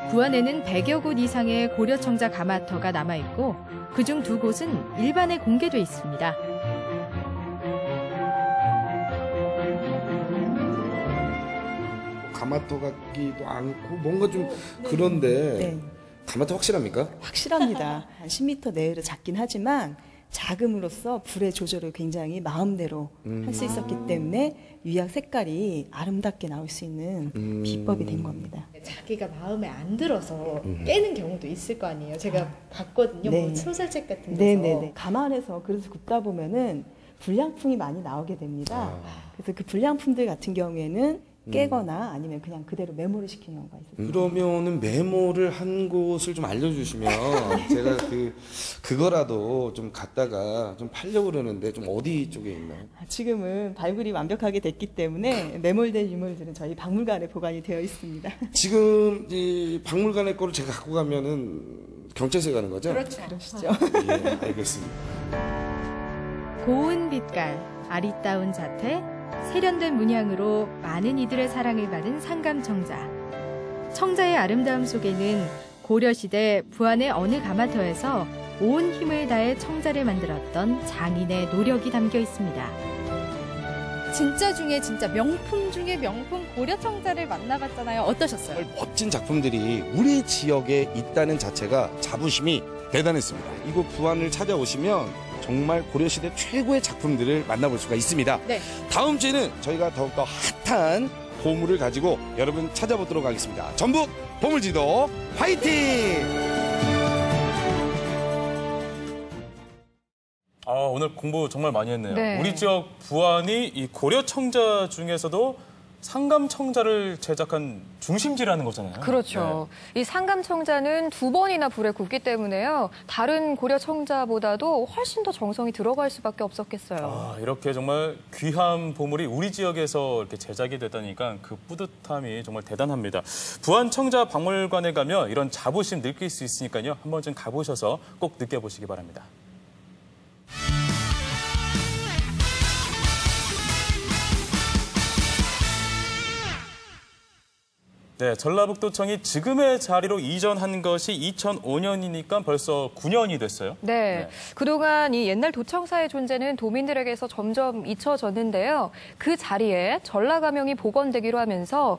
부안에는 100여 곳 이상의 고려 청자 가마터가 남아있고 그중 2곳은 일반에 공개돼 있습니다. 가마터 같기도 않고 뭔가 좀 그런데 가마터 확실합니까? 확실합니다. 한 10m 내외로 작긴 하지만 작음으로써 불의 조절을 굉장히 마음대로 할 수 있었기 때문에 유약 색깔이 아름답게 나올 수 있는 비법이 된 겁니다. 자기가 마음에 안 들어서 깨는 경우도 있을 거 아니에요. 제가 봤거든요. 뭐 소설책 같은 데서. 네네네. 가만해서 그래서 굽다 보면은 불량품이 많이 나오게 됩니다. 그래서 그 불량품들 같은 경우에는 깨거나 아니면 그냥 그대로 메모를 시키는 경우가 있어요. 그러면은 메모를 한 곳을 좀 알려주시면 제가 그거라도 좀 갖다가 좀 팔려고 그러는데 좀 어디 쪽에 있나요? 지금은 발굴이 완벽하게 됐기 때문에 메모된 유물들은 저희 박물관에 보관이 되어 있습니다. 지금 이 박물관의 거를 제가 갖고 가면은 경찰서에 가는 거죠? 그렇죠. 그러시죠. 예, 알겠습니다. 고운 빛깔, 아리따운 자태, 세련된 문양으로 많은 이들의 사랑을 받은 상감청자. 청자의 아름다움 속에는 고려시대 부안의 어느 가마터에서 온 힘을 다해 청자를 만들었던 장인의 노력이 담겨 있습니다. 진짜 중에 진짜 명품 중에 명품 고려청자를 만나봤잖아요. 어떠셨어요? 멋진 작품들이 우리 지역에 있다는 자체가 자부심이 대단했습니다. 이곳 부안을 찾아오시면 정말 고려시대 최고의 작품들을 만나볼 수가 있습니다. 네. 다음 주에는 저희가 더욱더 핫한 보물을 가지고 여러분 찾아보도록 하겠습니다. 전북 보물지도 화이팅! 오늘 공부 정말 많이 했네요. 네. 우리 지역 부안이 이 고려청자 중에서도 상감청자를 제작한 중심지라는 거잖아요. 그렇죠. 이 상감청자는 2번이나 불에 굽기 때문에요. 다른 고려청자보다도 훨씬 더 정성이 들어갈 수밖에 없었겠어요. 이렇게 정말 귀한 보물이 우리 지역에서 이렇게 제작이 됐다니까 그 뿌듯함이 정말 대단합니다. 부안청자 박물관에 가면 이런 자부심 느낄 수 있으니까요. 한 번쯤 가보셔서 꼭 느껴보시기 바랍니다. 네, 전라북도청이 지금의 자리로 이전한 것이 2005년이니까 벌써 9년이 됐어요. 네, 그동안 이 옛날 도청사의 존재는 도민들에게서 점점 잊혀졌는데요. 그 자리에 전라가명이 복원되기로 하면서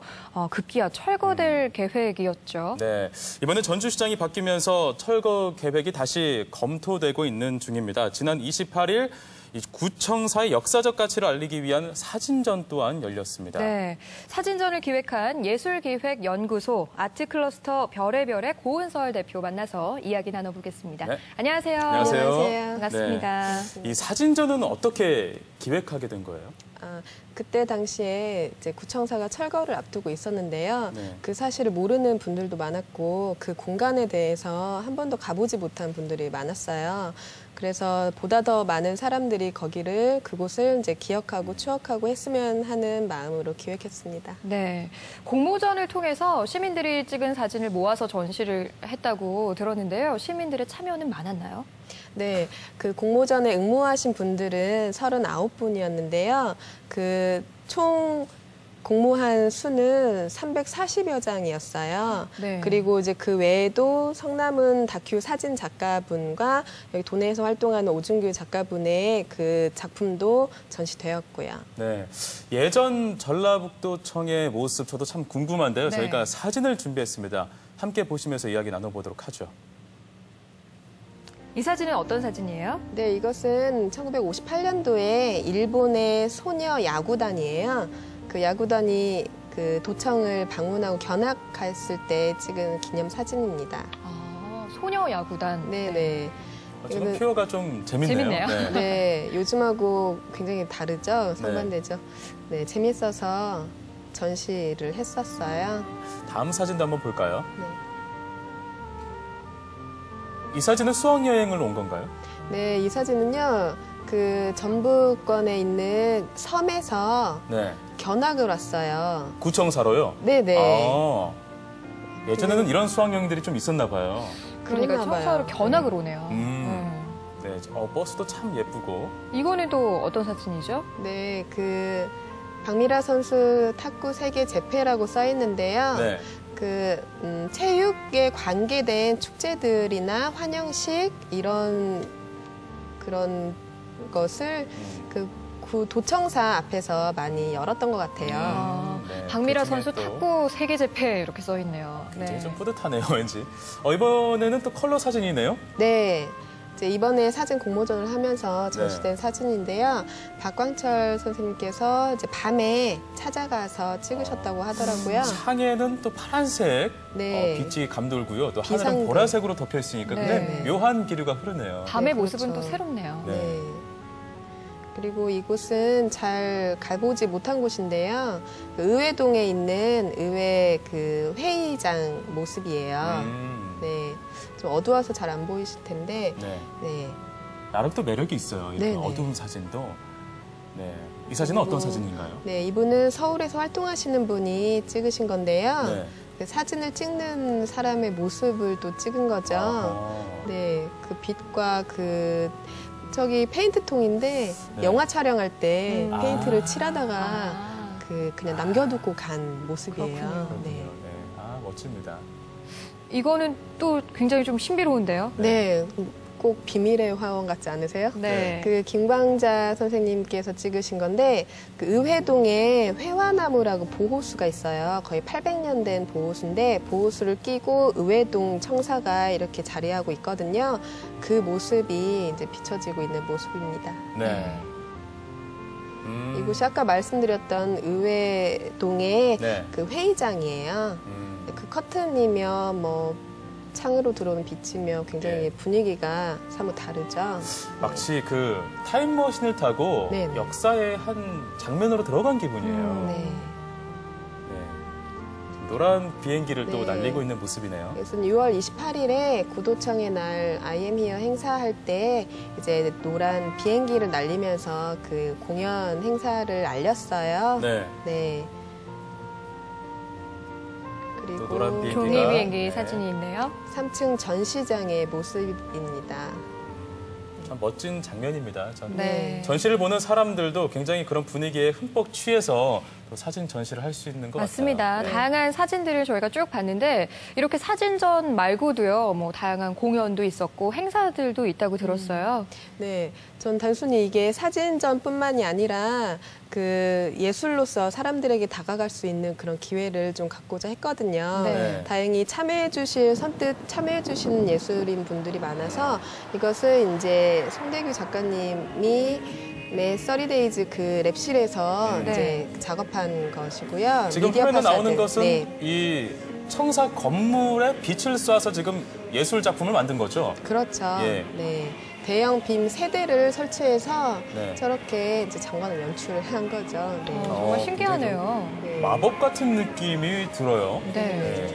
급기야 철거될 계획이었죠. 네, 이번에 전주시장이 바뀌면서 철거 계획이 다시 검토되고 있는 중입니다. 지난 28일 이 구청사의 역사적 가치를 알리기 위한 사진전 또한 열렸습니다. 네, 사진전을 기획한 예술기획연구소 아트클러스터 별의별의 고은설 대표 만나서 이야기 나눠보겠습니다. 네. 안녕하세요. 안녕하세요. 반갑습니다. 네. 이 사진전은 어떻게 기획하게 된 거예요? 그때 당시에 이제 구청사가 철거를 앞두고 있었는데요. 네. 그 사실을 모르는 분들도 많았고 그 공간에 대해서 한 번도 가보지 못한 분들이 많았어요. 그래서 보다 더 많은 사람들이 그곳을 이제 기억하고 추억하고 했으면 하는 마음으로 기획했습니다. 네, 공모전을 통해서 시민들이 찍은 사진을 모아서 전시를 했다고 들었는데요. 시민들의 참여는 많았나요? 네, 그 공모전에 응모하신 분들은 39분이었는데요. 그 총 공모한 수는 340여 장이었어요. 네. 그리고 이제 그 외에도 성남은 다큐 사진 작가분과 여기 도내에서 활동하는 오준규 작가분의 그 작품도 전시되었고요. 네, 예전 전라북도청의 모습 저도 참 궁금한데요. 네. 저희가 사진을 준비했습니다. 함께 보시면서 이야기 나눠보도록 하죠. 이 사진은 어떤 사진이에요? 네, 이것은 1958년도에 일본의 소녀 야구단이에요. 그 야구단이 그 도청을 방문하고 견학했을 때 찍은 기념 사진입니다. 소녀 야구단. 네네. 지금 표어가 좀 재밌네요. 네, 요즘하고 굉장히 다르죠? 상반되죠? 네, 재밌어서 전시를 했었어요. 다음 사진도 한번 볼까요? 네. 이 사진은 수학여행을 온 건가요? 네, 이 사진은요, 그 전북권에 있는 섬에서 견학을 왔어요. 구청사로요? 네네. 예전에는 이런 수학여행들이 좀 있었나 봐요. 그러니까 청사로 견학을 오네요. 네, 버스도 참 예쁘고. 이거는 또 어떤 사진이죠? 네, 그 박미라 선수 탁구 세계 재패라고 써 있는데요. 네. 체육에 관계된 축제들이나 환영식 그런 것을 구 도청사 앞에서 많이 열었던 것 같아요. 네, 박미라 선수 탁구 세계 재패 이렇게 써 있네요. 굉장히 좀 뿌듯하네요, 왠지. 이번에는 또 컬러 사진이네요? 네. 이번에 사진 공모전을 하면서 전시된 사진인데요. 박광철 선생님께서 이제 밤에 찾아가서 찍으셨다고 하더라고요. 창에는 또 파란색 빛이 감돌고요. 또 하늘은 비상등. 보라색으로 덮여 있으니까 근데 묘한 기류가 흐르네요. 밤의 모습은 또 새롭네요. 네. 그리고 이곳은 잘 가보지 못한 곳인데요. 의회동에 있는 의회 그 회의장 모습이에요. 네. 좀 어두워서 잘 안 보이실 텐데. 네. 나름 또 매력이 있어요. 이렇게 네네. 어두운 사진도. 네. 이 사진은 어떤 사진인가요? 네, 이분은 서울에서 활동하시는 분이 찍으신 건데요. 네. 그 사진을 찍는 사람의 모습을 또 찍은 거죠. 네, 그 빛과 그 저기 페인트통인데 네. 영화 촬영할 때 페인트를 아. 칠하다가 그냥 남겨두고 간 모습이에요. 그렇군요. 네. 네. 아, 멋집니다. 이거는 또 굉장히 좀 신비로운데요. 네. 꼭 비밀의 화원 같지 않으세요? 네. 그 김광자 선생님께서 찍으신 건데 그 의회동에 회화나무라고 보호수가 있어요. 거의 800년 된 보호수인데 보호수를 끼고 의회동 청사가 이렇게 자리하고 있거든요. 그 모습이 이제 비춰지고 있는 모습입니다. 네. 이곳이 아까 말씀드렸던 의회동의 네. 그 회의장이에요. 그 커튼이며 뭐 창으로 들어오는 빛이며 굉장히 분위기가 사뭇 다르죠. 마치 그 타임머신을 타고 네. 역사의 한 장면으로 들어간 기분이에요. 네. 네. 노란 비행기를 또 네. 날리고 있는 모습이네요. 그래서 6월 28일에 구도청의 날 I am here 행사할 때 이제 노란 비행기를 날리면서 그 공연 행사를 알렸어요. 네. 네. 그리고 노란 비행기가 종이 비행기 사진이 있네요. 3층 전시장의 모습입니다. 참 멋진 장면입니다. 네. 전시를 보는 사람들도 굉장히 그런 분위기에 흠뻑 취해서 또 사진 전시를 할 수 있는 것 맞습니다. 같아요. 다양한 사진들을 저희가 쭉 봤는데 이렇게 사진전 말고도요, 뭐 다양한 공연도 있었고 행사들도 있다고 들었어요. 네, 전 단순히 이게 사진전뿐만이 아니라 그 예술로서 사람들에게 다가갈 수 있는 그런 기회를 좀 갖고자 했거든요. 네. 다행히 선뜻 참여해주신 예술인 분들이 많아서 이것을 이제 송대규 작가님이 매 써리데이즈 그 랩실에서 네. 이제 작업한 것이고요. 지금 미디어 화면에 파사드. 나오는 것은 네. 이 청사 건물에 빛을 쏴서 지금 예술 작품을 만든 거죠? 그렇죠. 예. 네. 대형 빔 3대를 설치해서 네. 저렇게 이제 장관을 연출을 한 거죠. 네. 정말 신기하네요. 마법 같은 느낌이 들어요. 네.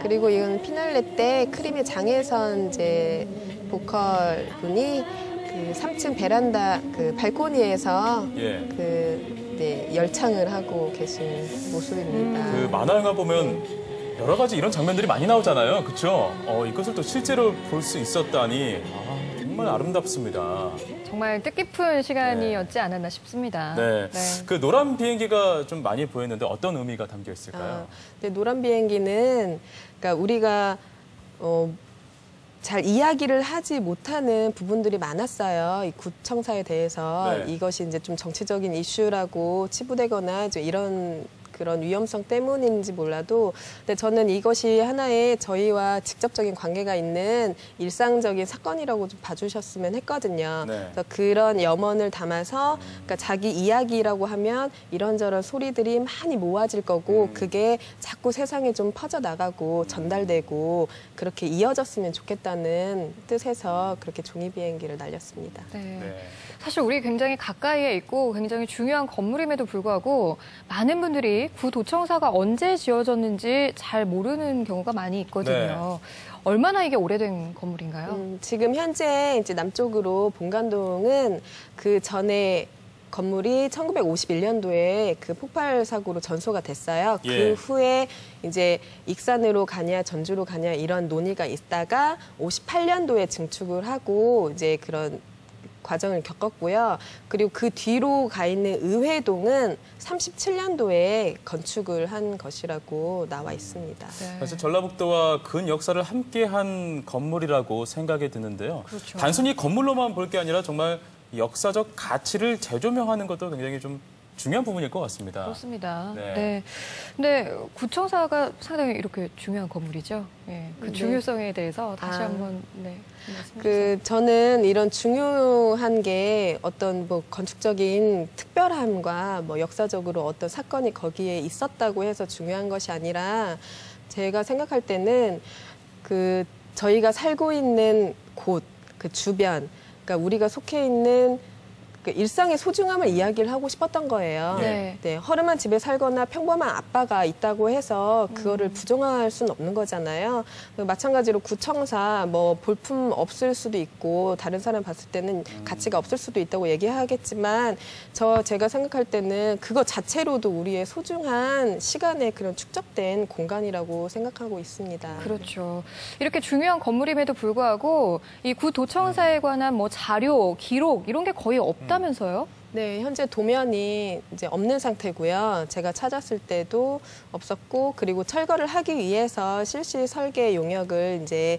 그리고 이건 피날레 때 크림의 장혜선 이제 보컬 분이 그 3층 베란다 그 발코니에서 예. 그 열창을 하고 계신 모습입니다. 그 만화 영화 보면 여러 가지 이런 장면들이 많이 나오잖아요. 그렇죠? 이것을 또 실제로 볼 수 있었다니 정말 아름답습니다. 정말 뜻깊은 시간이었지 않았나 싶습니다. 네. 그 노란 비행기가 좀 많이 보였는데 어떤 의미가 담겨 있을까요? 근데 노란 비행기는 그러니까 우리가 잘 이야기를 하지 못하는 부분들이 많았어요. 이 구청사에 대해서 네. 이것이 이제 좀 정치적인 이슈라고 치부되거나 이제 이런 그런 위험성 때문인지 몰라도 근데 저는 이것이 하나의 저희와 직접적인 관계가 있는 일상적인 사건이라고 좀 봐주셨으면 했거든요. 네. 그래서 그런 염원을 담아서 그러니까 자기 이야기라고 하면 이런저런 소리들이 많이 모아질 거고 그게 자꾸 세상에 좀 퍼져나가고 전달되고 그렇게 이어졌으면 좋겠다는 뜻에서 그렇게 종이 비행기를 날렸습니다. 네. 사실 우리 굉장히 가까이에 있고 굉장히 중요한 건물임에도 불구하고 많은 분들이 구도청사가 언제 지어졌는지 잘 모르는 경우가 많이 있거든요. 네. 얼마나 이게 오래된 건물인가요? 지금 현재 이제 남쪽으로 본관동은 그 전에 건물이 1951년도에 그 폭발 사고로 전소가 됐어요. 예. 그 후에 이제 익산으로 가냐 전주로 가냐 이런 논의가 있다가 58년도에 증축을 하고 이제 그런 과정을 겪었고요. 그리고 그 뒤로 가 있는 의회동은 37년도에 건축을 한 것이라고 나와 있습니다. 사실 전라북도와 근 역사를 함께한 건물이라고 생각이 드는데요. 그렇죠. 단순히 건물로만 볼 게 아니라 정말 역사적 가치를 재조명하는 것도 굉장히 좀 중요한 부분일 것 같습니다. 그렇습니다. 네. 네. 근데 구청사가 상당히 이렇게 중요한 건물이죠. 예. 그 네. 중요성에 대해서 다시 한번 저는 이런 중요한 게 어떤 뭐 건축적인 특별함과 뭐 역사적으로 어떤 사건이 거기에 있었다고 해서 중요한 것이 아니라 제가 생각할 때는 그 저희가 살고 있는 곳, 그 주변, 그러니까 우리가 속해 있는 그 일상의 소중함을 이야기를 하고 싶었던 거예요. 네. 네, 허름한 집에 살거나 평범한 아빠가 있다고 해서 그거를 부정할 수는 없는 거잖아요. 마찬가지로 구청사 뭐 볼품 없을 수도 있고 다른 사람 봤을 때는 가치가 없을 수도 있다고 얘기하겠지만 제가 생각할 때는 그거 자체로도 우리의 소중한 시간에 그런 축적된 공간이라고 생각하고 있습니다. 그렇죠. 이렇게 중요한 건물임에도 불구하고 이 구 도청사에 관한 뭐 자료, 기록 이런 게 거의 없다면서요? 네, 현재 도면이 이제 없는 상태고요. 제가 찾았을 때도 없었고, 그리고 철거를 하기 위해서 실시 설계 용역을 이제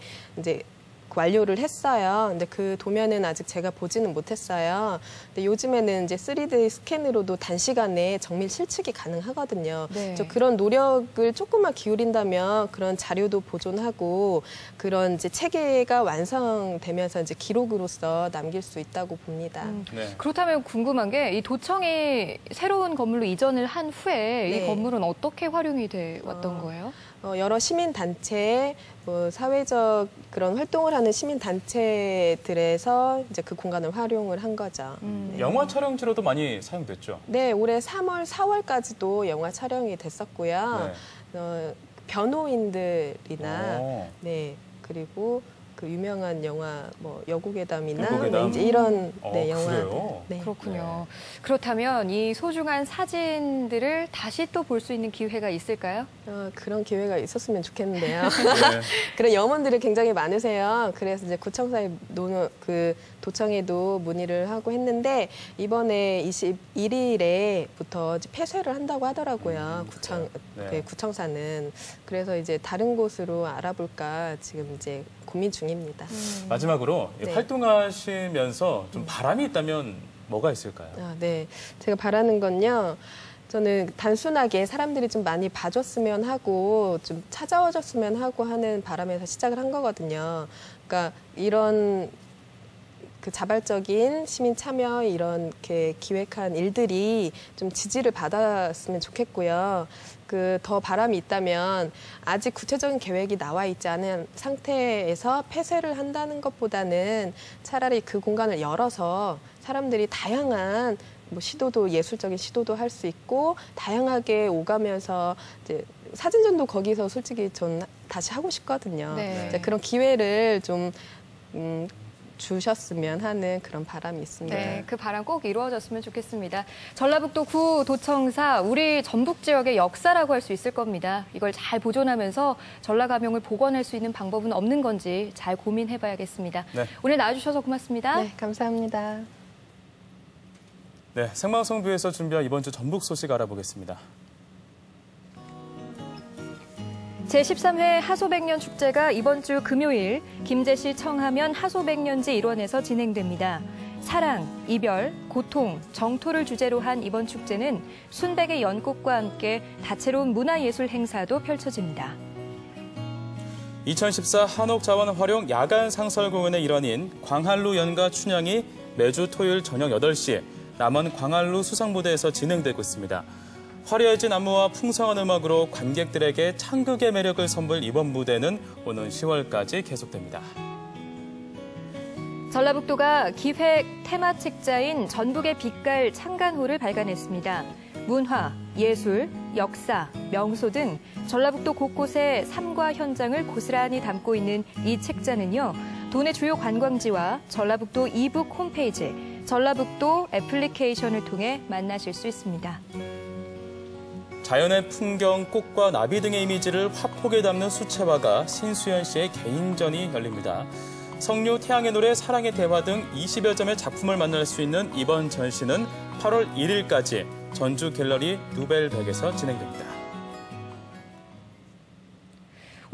완료를 했어요. 근데 그 도면은 아직 제가 보지는 못했어요. 근데 요즘에는 이제 3D 스캔으로도 단시간에 정밀 실측이 가능하거든요. 네. 그런 노력을 조금만 기울인다면 그런 자료도 보존하고 그런 이제 체계가 완성되면서 이제 기록으로서 남길 수 있다고 봅니다. 네. 그렇다면 궁금한 게 이 도청이 새로운 건물로 이전을 한 후에 이 네. 건물은 어떻게 활용이 돼 왔던 거예요? 여러 시민단체, 뭐 사회적 그런 활동을 하는 시민단체들에서 이제 그 공간을 활용을 한 거죠. 영화 촬영지로도 많이 사용됐죠? 네, 올해 3월, 4월까지도 영화 촬영이 됐었고요. 변호인들이나, 네, 그리고 그 유명한 영화, 뭐 여고괴담이나 네, 이제 이런 네, 영화들. 네. 그렇군요. 그렇다면 이 소중한 사진들을 다시 또 볼 수 있는 기회가 있을까요? 그런 기회가 있었으면 좋겠는데요. 그런 염원들이 굉장히 많으세요. 그래서 이제 구청사에 도청에도 문의를 하고 했는데 이번에 21일에부터 폐쇄를 한다고 하더라고요. 구청사는. 그래서 이제 다른 곳으로 알아볼까 지금 이제 고민 중입니다. 마지막으로 네. 활동하시면서 좀 바람이 있다면 뭐가 있을까요? 네, 제가 바라는 건요. 저는 단순하게 사람들이 좀 많이 봐줬으면 하고 좀 찾아와줬으면 하고 하는 바람에서 시작을 한 거거든요. 그러니까 이런 그 자발적인 시민 참여 이렇게 기획한 일들이 좀 지지를 받았으면 좋겠고요. 더 바람이 있다면 아직 구체적인 계획이 나와 있지 않은 상태에서 폐쇄를 한다는 것보다는 차라리 그 공간을 열어서 사람들이 다양한 뭐 시도도 예술적인 시도도 할 수 있고 다양하게 오가면서 이제 사진전도 거기서 솔직히 전 다시 하고 싶거든요. 네. 이제 그런 기회를 좀 주셨으면 하는 그런 바람이 있습니다. 네, 그 바람 꼭 이루어졌으면 좋겠습니다. 전라북도 구 도청사, 우리 전북 지역의 역사라고 할 수 있을 겁니다. 이걸 잘 보존하면서 전라감용을 복원할 수 있는 방법은 없는 건지 잘 고민해봐야겠습니다. 네. 오늘 나와주셔서 고맙습니다. 네, 감사합니다. 네, 생방송부에서 준비한 이번 주 전북 소식 알아보겠습니다. 제13회 하소백년 축제가 이번 주 금요일 김제시 청하면 하소백년지 일원에서 진행됩니다. 사랑, 이별, 고통, 정토를 주제로 한 이번 축제는 순백의 연꽃과 함께 다채로운 문화예술 행사도 펼쳐집니다. 2014 한옥자원 활용 야간 상설 공연의 일환인 광한루 연가 춘향이 매주 토요일 저녁 8시 남원 광한루 수상무대에서 진행되고 있습니다. 화려해진 안무와 풍성한 음악으로 관객들에게 창극의 매력을 선보일 이번 무대는 오는 10월까지 계속됩니다. 전라북도가 기획 테마책자인 전북의 빛깔 창간호를 발간했습니다. 문화, 예술, 역사, 명소 등 전라북도 곳곳의 삶과 현장을 고스란히 담고 있는 이 책자는요. 도내 주요 관광지와 전라북도 이북 홈페이지, 전라북도 애플리케이션을 통해 만나실 수 있습니다. 자연의 풍경, 꽃과 나비 등의 이미지를 화폭에 담는 수채화가 신수연 씨의 개인전이 열립니다. 성류, 태양의 노래, 사랑의 대화 등 20여 점의 작품을 만날 수 있는 이번 전시는 8월 1일까지 전주 갤러리 누벨백에서 진행됩니다.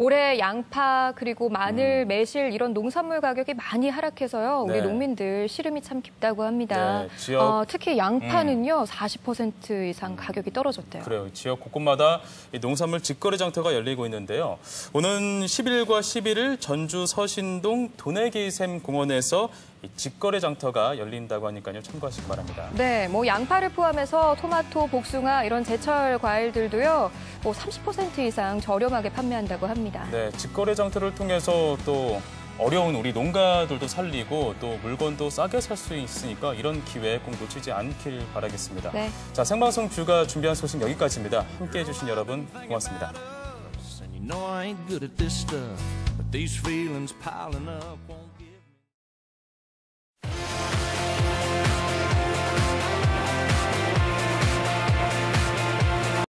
올해 양파 그리고 마늘, 매실 이런 농산물 가격이 많이 하락해서요. 우리 네. 농민들 시름이 참 깊다고 합니다. 네, 지역, 특히 양파는요. 40% 이상 가격이 떨어졌대요. 그래요. 지역 곳곳마다 이 농산물 직거래 장터가 열리고 있는데요. 오는 10일과 11일 전주 서신동 도내기샘 공원에서 이 직거래 장터가 열린다고 하니까요. 참고하시기 바랍니다. 네, 뭐 양파를 포함해서 토마토, 복숭아 이런 제철 과일들도요. 뭐 30% 이상 저렴하게 판매한다고 합니다. 네, 직거래 장터를 통해서 또 어려운 우리 농가들도 살리고 또 물건도 싸게 살 수 있으니까 이런 기회 꼭 놓치지 않길 바라겠습니다. 네. 자, 생방송 뷰가 준비한 소식 여기까지입니다. 함께해 주신 여러분 고맙습니다. You know I ain't good at this stuff, but these feelings piling up won't